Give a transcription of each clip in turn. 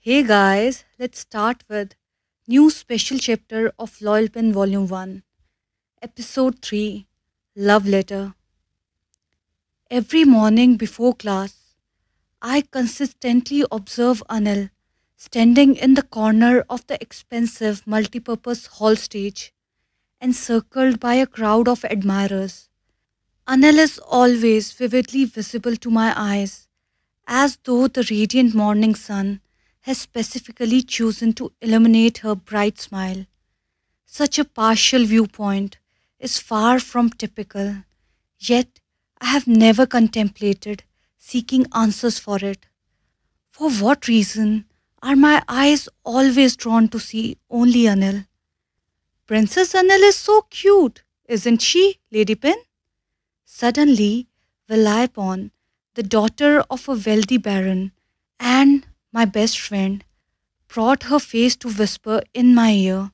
Hey guys, let's start with new special chapter of Loyal Pen Volume 1, Episode 3, Love Letter. Every morning before class, I consistently observe Anil standing in the corner of the expensive multipurpose hall stage, encircled by a crowd of admirers. Anil is always vividly visible to my eyes, as though the radiant morning sun has specifically chosen to illuminate her bright smile. Such a partial viewpoint is far from typical, yet I have never contemplated seeking answers for it. For what reason are my eyes always drawn to see only Anil? Princess Anil is so cute, isn't she, Lady Pin? Suddenly, Vilaypon, the daughter of a wealthy baron and my best friend, brought her face to whisper in my ear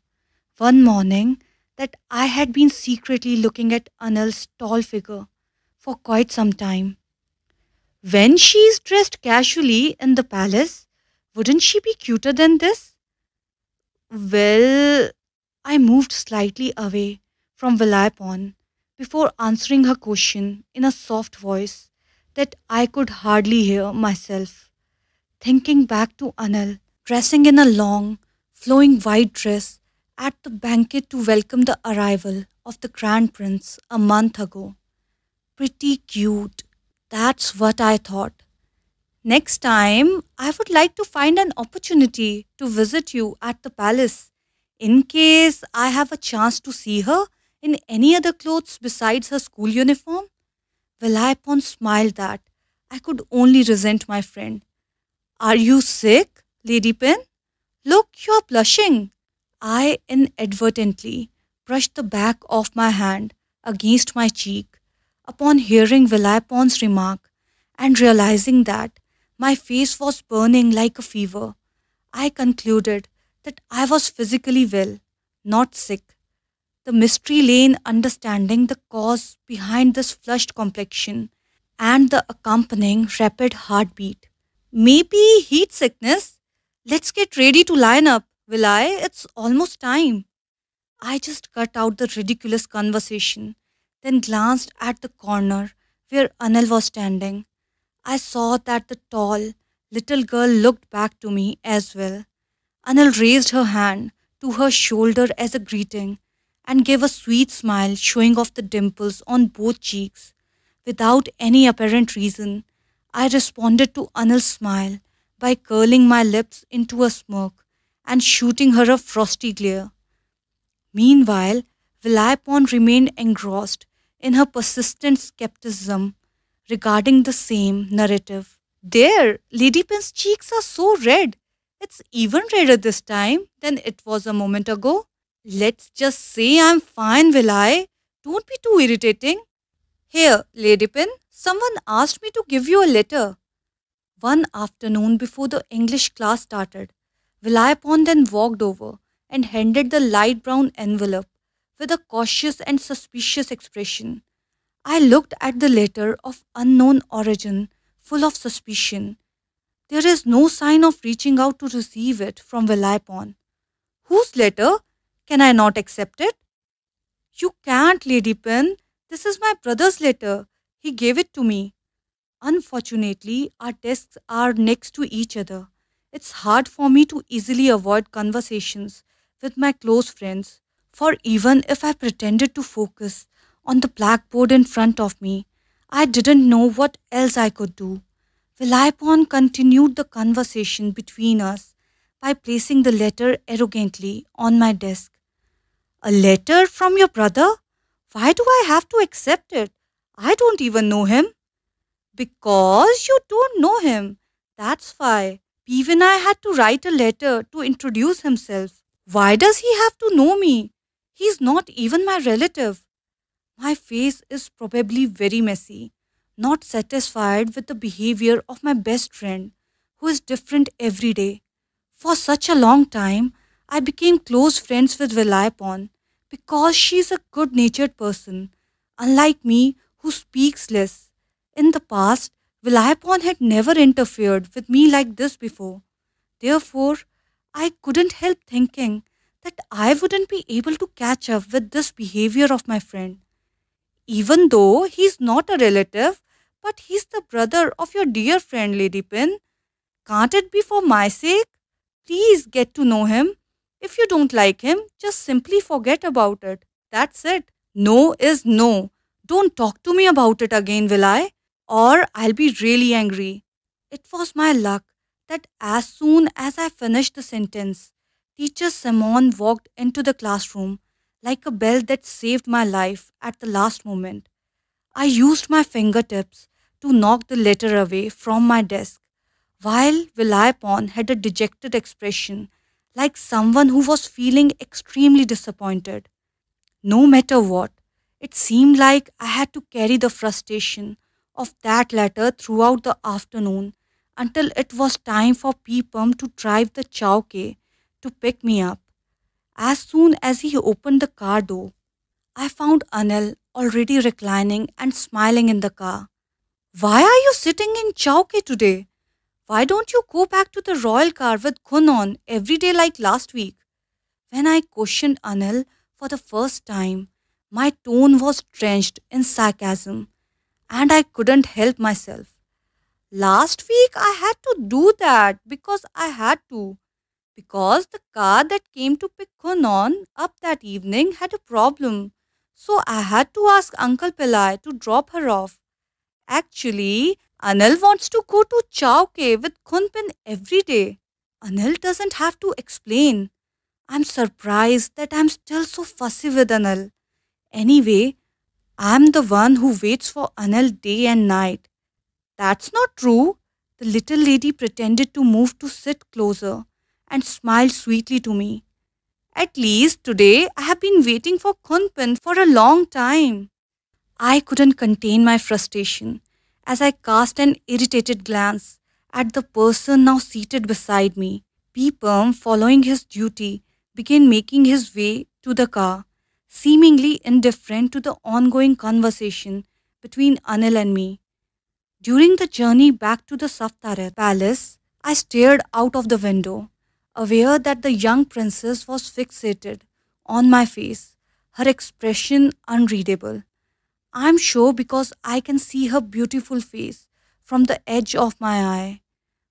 one morning that I had been secretly looking at Anil's tall figure for quite some time. When she's dressed casually in the palace, wouldn't she be cuter than this? Well, I moved slightly away from Vilaypon before answering her question in a soft voice that I could hardly hear myself. Thinking back to Anil, dressing in a long, flowing white dress at the banquet to welcome the arrival of the Grand Prince a month ago. Pretty cute. That's what I thought. Next time, I would like to find an opportunity to visit you at the palace in case I have a chance to see her in any other clothes besides her school uniform. Vilaypon smiled that I could only resent my friend. Are you sick, Lady Pin? Look, you're blushing. I inadvertently brushed the back of my hand against my cheek upon hearing Vilaypon's remark and realizing that my face was burning like a fever. I concluded that I was physically well, not sick. The mystery lay in understanding the cause behind this flushed complexion and the accompanying rapid heartbeat. Maybe heat sickness? Let's get ready to line up, will I? It's almost time. I just cut out the ridiculous conversation, then glanced at the corner where Anil was standing. I saw that the tall, little girl looked back to me as well. Anil raised her hand to her shoulder as a greeting and gave a sweet smile showing off the dimples on both cheeks. Without any apparent reason, I responded to Anil's smile by curling my lips into a smirk and shooting her a frosty glare. Meanwhile, Vilaypon remained engrossed in her persistent skepticism regarding the same narrative. There, Lady Pin's cheeks are so red. It's even redder this time than it was a moment ago. Let's just say I'm fine, Vilay. Don't be too irritating. Here, Lady Pin, someone asked me to give you a letter. One afternoon before the English class started, Vilaypon then walked over and handed the light brown envelope with a cautious and suspicious expression. I looked at the letter of unknown origin, full of suspicion. There is no sign of reaching out to receive it from Vilaypon. Whose letter? Can I not accept it? You can't, Lady Pin. This is my brother's letter. He gave it to me. Unfortunately, our desks are next to each other. It's hard for me to easily avoid conversations with my close friends, for even if I pretended to focus on the blackboard in front of me, I didn't know what else I could do. Vilaypon continued the conversation between us by placing the letter arrogantly on my desk. A letter from your brother? Why do I have to accept it? I don't even know him. Because you don't know him. That's why Peeve and I had to write a letter to introduce himself. Why does he have to know me? He's not even my relative. My face is probably very messy, not satisfied with the behavior of my best friend, who is different every day. For such a long time, I became close friends with Vilaypon because she is a good natured person, unlike me who speaks less. In the past, Vilaypon had never interfered with me like this before. Therefore, I couldn't help thinking that I wouldn't be able to catch up with this behavior of my friend. Even though he's not a relative, but he's the brother of your dear friend, Lady Pin. Can't it be for my sake? Please get to know him. If you don't like him, just simply forget about it. That's it. No is no. Don't talk to me about it again, will I? Or I'll be really angry. It was my luck that as soon as I finished the sentence, teacher Simon walked into the classroom like a bell that saved my life at the last moment. I used my fingertips to knock the letter away from my desk, while Vilayapon had a dejected expression, like someone who was feeling extremely disappointed. No matter what, it seemed like I had to carry the frustration of that letter throughout the afternoon until it was time for Peepum to drive the chowke to pick me up. As soon as he opened the car door, I found Anil already reclining and smiling in the car. Why are you sitting in chowke today? Why don't you go back to the royal car with Khun on every day like last week? When I questioned Anil for the first time, my tone was drenched in sarcasm, and I couldn't help myself. Last week I had to do that because I had to. Because the car that came to pick Kunon up that evening had a problem. So I had to ask Uncle Pillai to drop her off. Actually, Anil wants to go to Chowke with Kunpin every day. Anil doesn't have to explain. I'm surprised that I'm still so fussy with Anil. Anyway, I'm the one who waits for Anil day and night. That's not true. The little lady pretended to move to sit closer and smiled sweetly to me. At least today I have been waiting for Kunpin for a long time. I couldn't contain my frustration as I cast an irritated glance at the person now seated beside me. Peepum, following his duty, began making his way to the car, seemingly indifferent to the ongoing conversation between Anil and me. During the journey back to the Saftaret palace, I stared out of the window, aware that the young princess was fixated on my face, her expression unreadable. I'm sure because I can see her beautiful face from the edge of my eye.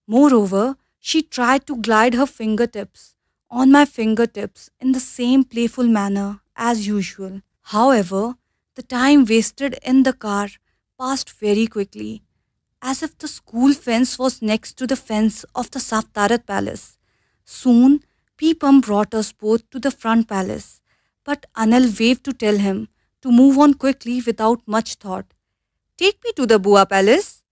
Moreover, she tried to glide her fingertips on my fingertips in the same playful manner as usual. However, the time wasted in the car passed very quickly, as if the school fence was next to the fence of the Saftarat palace. Soon, Peepum brought us both to the front palace, but Anil waved to tell him to move on quickly without much thought. Take me to the Bua palace.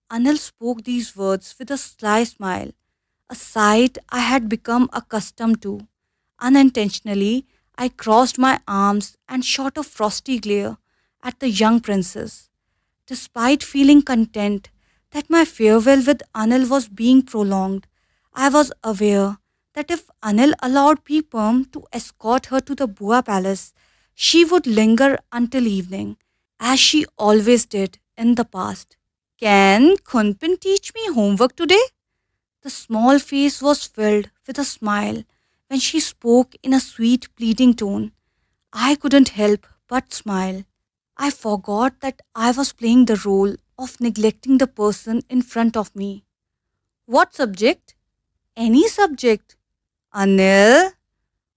Anil spoke these words with a sly smile, a sight I had become accustomed to. Unintentionally, I crossed my arms and shot a frosty glare at the young princess. Despite feeling content that my farewell with Anil was being prolonged, I was aware that if Anil allowed Peepum to escort her to the Bua palace, she would linger until evening, as she always did in the past. Can Kunpin teach me homework today? The small face was filled with a smile when she spoke in a sweet, pleading tone. I couldn't help but smile. I forgot that I was playing the role of neglecting the person in front of me. What subject? Any subject. Anil?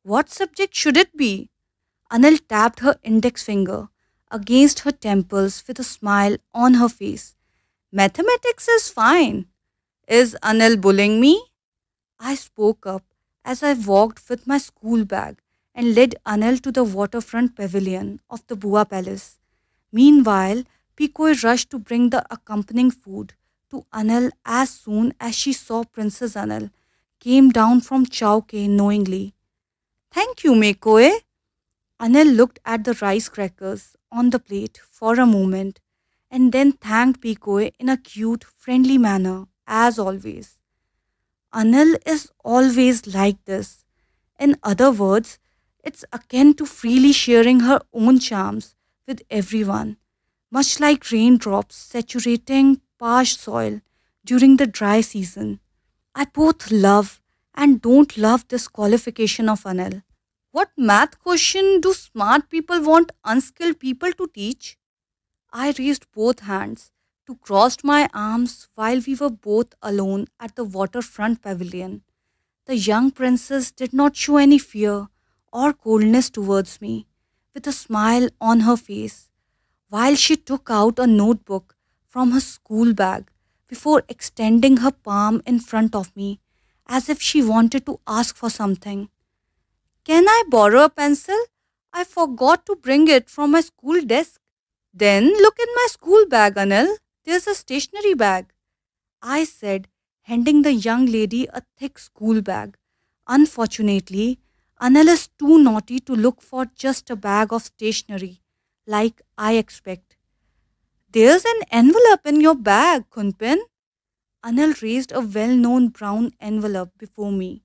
What subject should it be? Anil tapped her index finger against her temples with a smile on her face. Mathematics is fine. Is Anil bullying me? I spoke up as I walked with my school bag and led Anil to the waterfront pavilion of the Bua Palace. Meanwhile, Pikoi rushed to bring the accompanying food to Anil as soon as she saw Princess Anil came down from Chowke knowingly. Thank you, Mekoe. Anil looked at the rice crackers on the plate for a moment and then thanked Pikoi in a cute, friendly manner, as always. Anil is always like this. In other words, it's akin to freely sharing her own charms with everyone, much like raindrops saturating parched soil during the dry season. I both love and don't love this qualification of Anil. What math question do smart people want unskilled people to teach? I raised both hands to crossed my arms while we were both alone at the waterfront pavilion. The young princess did not show any fear or coldness towards me, with a smile on her face, while she took out a notebook from her school bag before extending her palm in front of me as if she wanted to ask for something. Can I borrow a pencil? I forgot to bring it from my school desk. Then look in my school bag, Anil. There's a stationery bag, I said, handing the young lady a thick school bag. Unfortunately, Anil is too naughty to look for just a bag of stationery, like I expect. There's an envelope in your bag, Kunpin. Anil raised a well known brown envelope before me,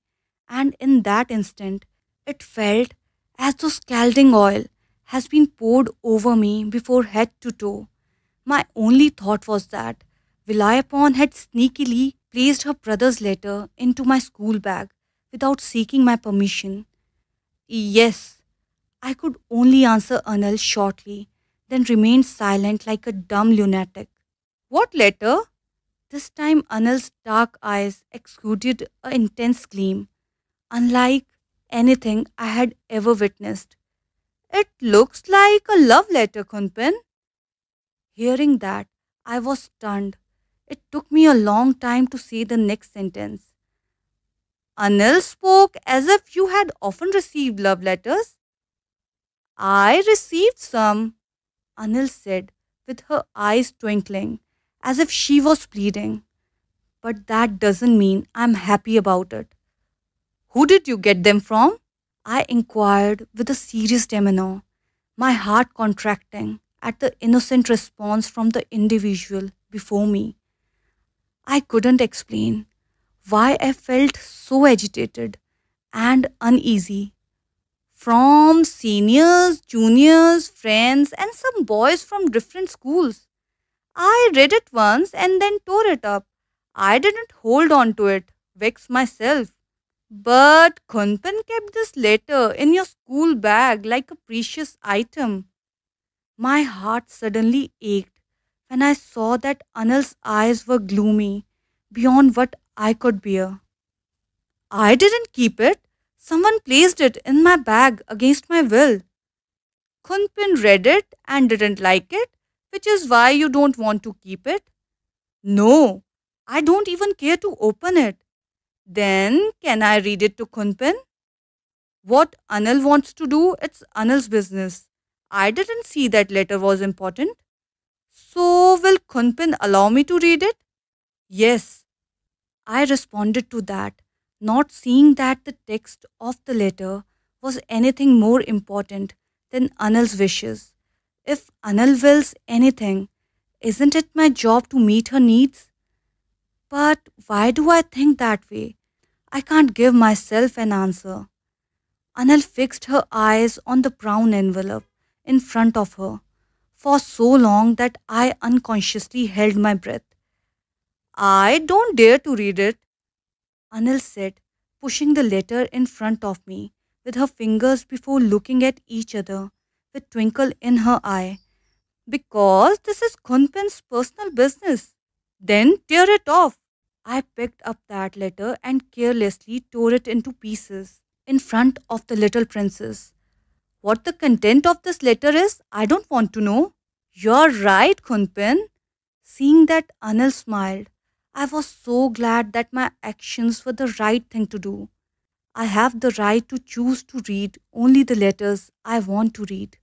and in that instant, it felt as though scalding oil has been poured over me before head to toe. My only thought was that Vilayapon had sneakily placed her brother's letter into my school bag without seeking my permission. Yes, I could only answer Anil shortly, then remained silent like a dumb lunatic. What letter? This time Anil's dark eyes exuded an intense gleam, unlike anything I had ever witnessed. It looks like a love letter, Kunpin. Hearing that, I was stunned. It took me a long time to say the next sentence. Anil spoke as if you had often received love letters. I received some, Anil said, with her eyes twinkling, as if she was pleading. But that doesn't mean I'm happy about it. Who did you get them from? I inquired with a serious demeanor, my heart contracting at the innocent response from the individual before me. I couldn't explain why I felt so agitated and uneasy. From seniors, juniors, friends, and some boys from different schools. I read it once and then tore it up. I didn't hold on to it, vex myself. But Kunpan kept this letter in your school bag like a precious item. My heart suddenly ached when I saw that Anil's eyes were gloomy beyond what I could bear. I didn't keep it. Someone placed it in my bag against my will. Kunpin read it and didn't like it, which is why you don't want to keep it. No, I don't even care to open it. Then can I read it to Kunpin? What Anil wants to do, it's Anil's business. I didn't see that letter was important. So will Kunpin allow me to read it? Yes, I responded to that, not seeing that the text of the letter was anything more important than Anil's wishes. If Anil wills anything, isn't it my job to meet her needs? But why do I think that way? I can't give myself an answer. Anil fixed her eyes on the brown envelope in front of her for so long that I unconsciously held my breath. I don't dare to read it, Anil said, pushing the letter in front of me with her fingers before looking at each other with twinkle in her eye. Because this is Kunpin's personal business. Then tear it off. I picked up that letter and carelessly tore it into pieces in front of the little princess. What the content of this letter is, I don't want to know. You're right, Kunpin. Seeing that Anil smiled, I was so glad that my actions were the right thing to do. I have the right to choose to read only the letters I want to read.